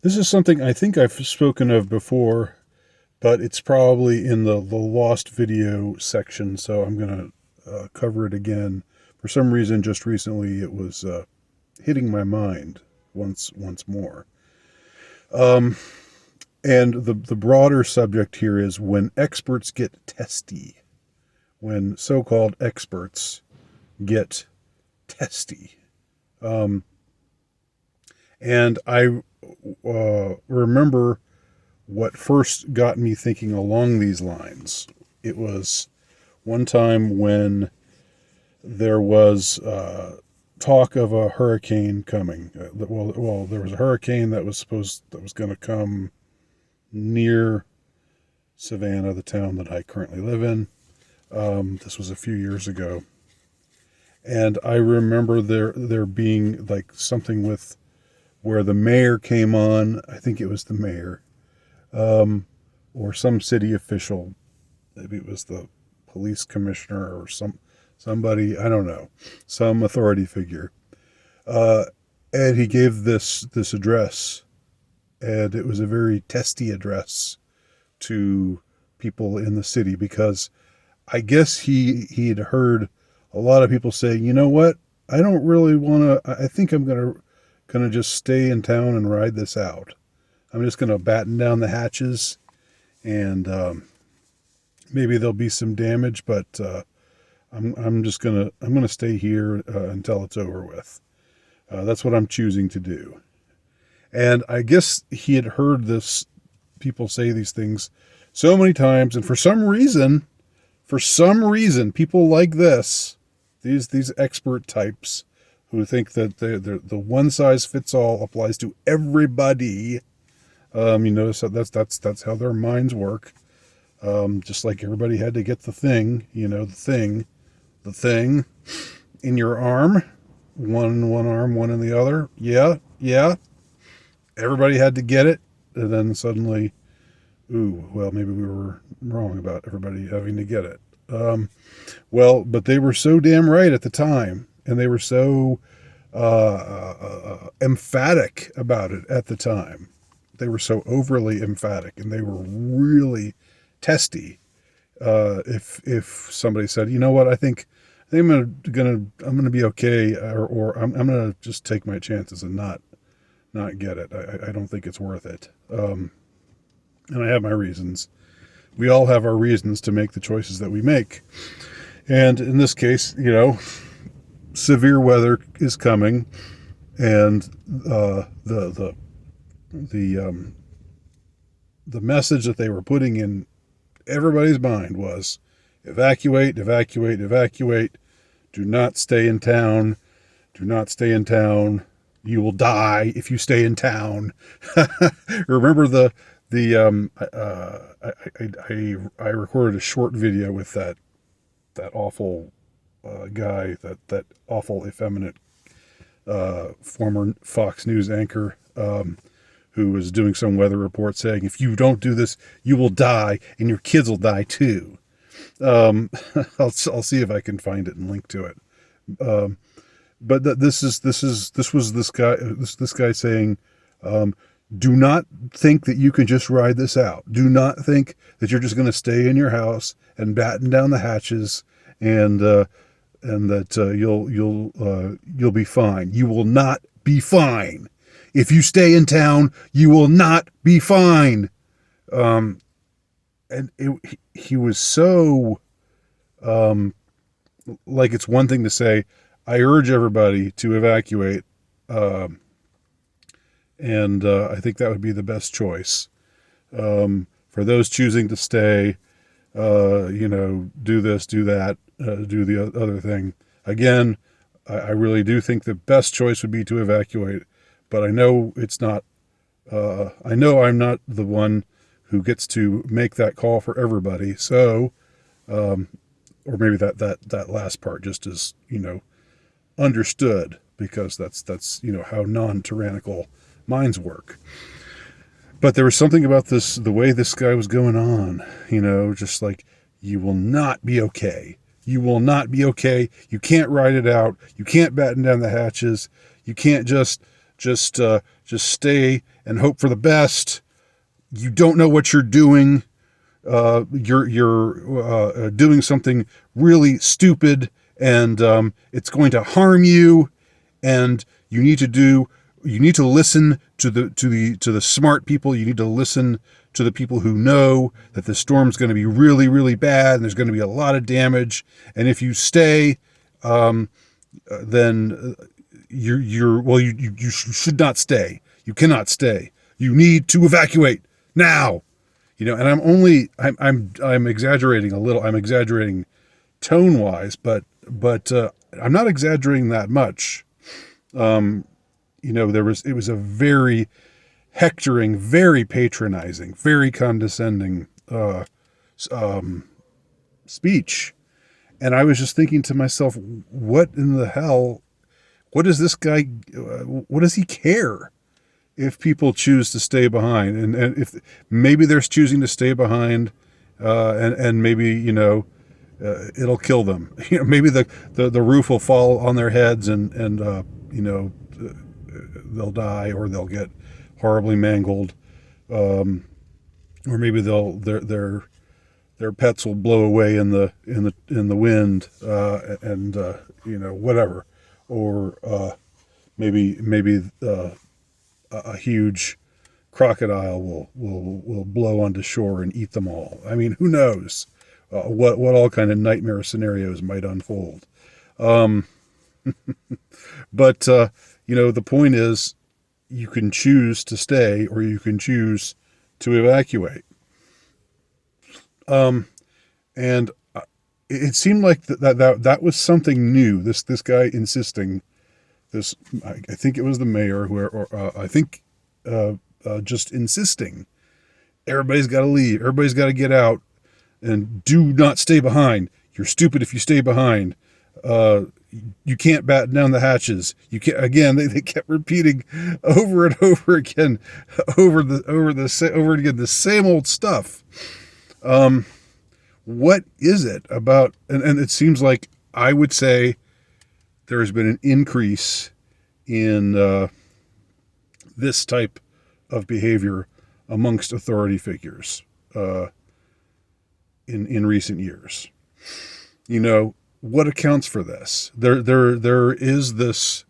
This is something I think I've spoken of before, but it's probably in the lost video section, so I'm going to cover it again. For some reason, just recently, it was hitting my mind once more. Um, and the broader subject here is when experts get testy, when so-called experts get testy. And I remember what first got me thinking along these lines. It was one time when there was talk of a hurricane coming. Well, there was a hurricane that was going to come near Savannah, the town that I currently live in. This was a few years ago, and I remember there being like something with where the mayor came on. I think it was the mayor, or some city official. Maybe it was the police commissioner or somebody. I don't know, some authority figure. And he gave this address, and it was a very testy address to people in the city because I guess he had heard a lot of people say, you know what, I don't really want to. I think I'm gonna just stay in town and ride this out. I'm just gonna batten down the hatches, and maybe there'll be some damage, but I'm gonna stay here until it's over with. That's what I'm choosing to do. And I guess he had heard this people say these things so many times, and for some reason, people like these expert types who think that the one size fits all applies to everybody. You notice that's how their minds work. Just like everybody had to get the thing, the thing in your arm, one in one arm, one in the other. Yeah. Everybody had to get it, and then suddenly, well, maybe we were wrong about everybody having to get it. But they were so damn right at the time, and they were so emphatic about it at the time. They were so overly emphatic, and they were really testy. If somebody said, you know what, I think I'm gonna be okay, or I'm gonna just take my chances and not get it. I don't think it's worth it. And I have my reasons. We all have our reasons to make the choices that we make. And in this case, severe weather is coming, and the message that they were putting in everybody's mind was evacuate, evacuate, evacuate. Do not stay in town. Do not stay in town. You will die if you stay in town. Remember I recorded a short video with that awful guy, that awful effeminate former Fox News anchor, who was doing some weather report saying, if you don't do this, you will die and your kids will die too. I'll see if I can find it and link to it. But this was this guy saying, do not think that you can just ride this out. Do not think that you're just going to stay in your house and batten down the hatches and that you'll be fine. You will not be fine. If you stay in town, you will not be fine. And he was so like, it's one thing to say, I urge everybody to evacuate, and I think that would be the best choice. For those choosing to stay, do this, do that, do the other thing. Again, I really do think the best choice would be to evacuate, but I know it's not. I know I'm not the one who gets to make that call for everybody. So, or maybe that last part just is, understood, because that's how non-tyrannical minds work. But there was something about the way this guy was going on, just like, you will not be okay. You will not be okay. You can't ride it out. You can't batten down the hatches. You can't just just stay and hope for the best. You don't know what you're doing. You're doing something really stupid, and it's going to harm you. And you need to listen to the smart people. You need to listen to the people who know that the storm's going to be really, really bad, and there's going to be a lot of damage. And if you stay, then you should not stay. You cannot stay. You need to evacuate now. And I'm exaggerating a little. I'm exaggerating tone wise, but I'm not exaggerating that much. It was a very hectoring, very patronizing, very condescending speech. And I was just thinking to myself, what in the hell, what does this guy, what does he care if people choose to stay behind? And if maybe they're choosing to stay behind, and maybe, it'll kill them. Maybe the roof will fall on their heads and they'll die, or they'll get horribly mangled, or maybe their pets will blow away in the wind, and whatever, or maybe a huge crocodile will blow onto shore and eat them all. I mean, who knows what all kind of nightmare scenarios might unfold. But the point is, you can choose to stay, or you can choose to evacuate. And it seemed like that was something new. This guy insisting, this, I think it was the mayor, just insisting, everybody's got to leave, everybody's got to get out, and do not stay behind. You're stupid if you stay behind. You can't batten down the hatches. You can't. Again, they kept repeating over and over again, over again, the same old stuff. What is it about? And it seems like, I would say, there has been an increase in this type of behavior amongst authority figures in recent years. What accounts for this? There is this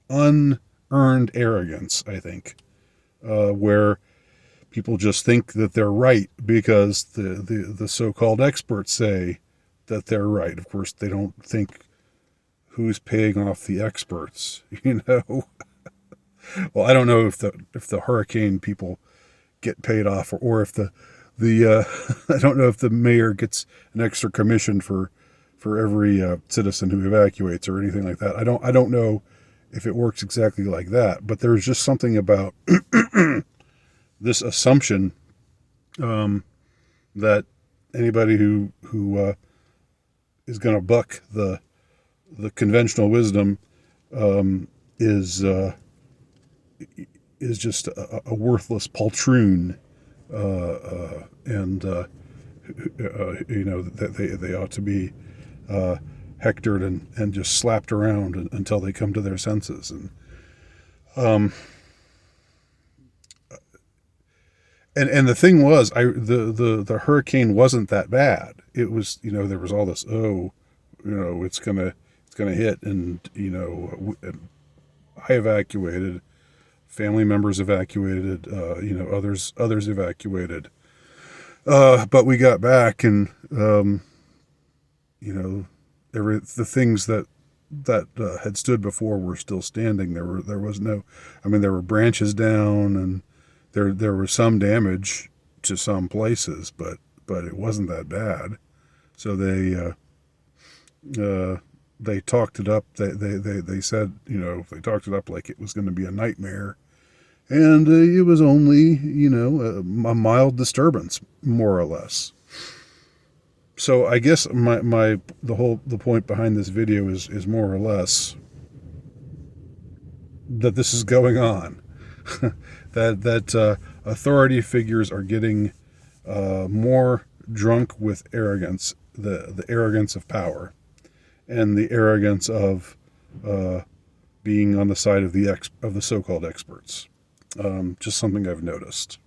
unearned arrogance, I think, where people just think that they're right because the so-called experts say that they're right. Of course, they don't think who's paying off the experts, Well, I don't know if the hurricane people get paid off, or if the I don't know if the mayor gets an extra commission for every citizen who evacuates or anything like that. I don't know if it works exactly like that, but there's just something about this assumption that anybody who is going to buck the conventional wisdom is just a worthless poltroon, and that they ought to be hectored and just slapped around until they come to their senses. And the thing was, the hurricane wasn't that bad. It was, there was all this, it's gonna hit, and I evacuated, family members evacuated, others evacuated, but we got back, and the things that had stood before were still standing. There were branches down, and there was some damage to some places, but it wasn't that bad. So they talked it up. They said, they talked it up like it was going to be a nightmare, and it was only, a mild disturbance, more or less. So I guess the point behind this video is more or less that this is going on. that authority figures are getting more drunk with arrogance, the arrogance of power, and the arrogance of being on the side of the so-called experts. Just something I've noticed.